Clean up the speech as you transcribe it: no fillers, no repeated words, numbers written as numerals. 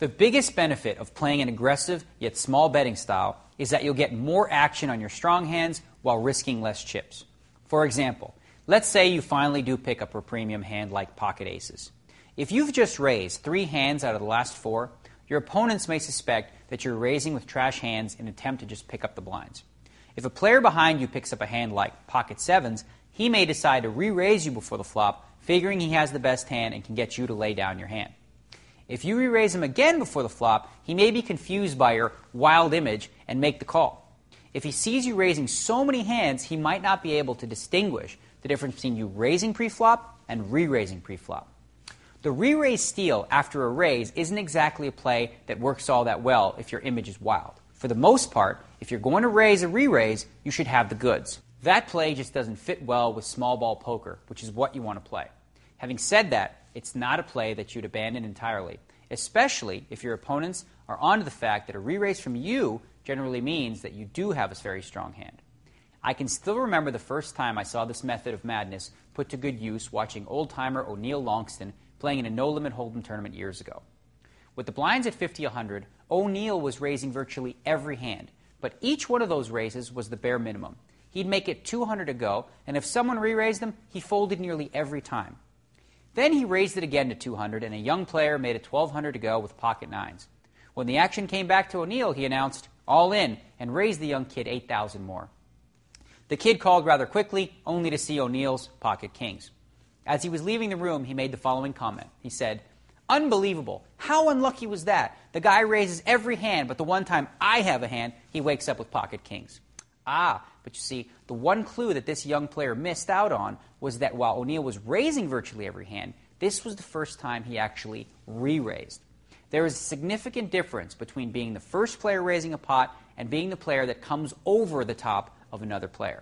The biggest benefit of playing an aggressive yet small betting style is that you'll get more action on your strong hands while risking less chips. For example, let's say you finally do pick up a premium hand like pocket aces. If you've just raised 3 hands out of the last 4, your opponents may suspect that you're raising with trash hands in an attempt to just pick up the blinds. If a player behind you picks up a hand like pocket sevens, he may decide to re-raise you before the flop, figuring he has the best hand and can get you to lay down your hand. If you re-raise him again before the flop, he may be confused by your wild image and make the call. If he sees you raising so many hands, he might not be able to distinguish the difference between you raising pre-flop and re-raising pre-flop. The re-raise steal after a raise isn't exactly a play that works all that well if your image is wild. For the most part, if you're going to raise a re-raise, you should have the goods. That play just doesn't fit well with small ball poker, which is what you want to play. Having said that, it's not a play that you'd abandon entirely, especially if your opponents are onto the fact that a re-raise from you generally means that you do have a very strong hand. I can still remember the first time I saw this method of madness put to good use watching old-timer O'Neill Longston playing in a no-limit hold'em tournament years ago. With the blinds at 50-100, O'Neill was raising virtually every hand, but each one of those raises was the bare minimum. He'd make it 200 to go, and if someone re-raised him, he folded nearly every time. Then he raised it again to 200, and a young player made it 1,200 to go with pocket nines. When the action came back to O'Neill, he announced, "All in," and raised the young kid 8,000 more. The kid called rather quickly, only to see O'Neill's pocket kings. As he was leaving the room, he made the following comment. He said, "Unbelievable. How unlucky was that? The guy raises every hand, but the one time I have a hand, he wakes up with pocket kings." But you see, the one clue that this young player missed out on was that while O'Neill was raising virtually every hand, this was the first time he actually re-raised. There is a significant difference between being the first player raising a pot and being the player that comes over the top of another player.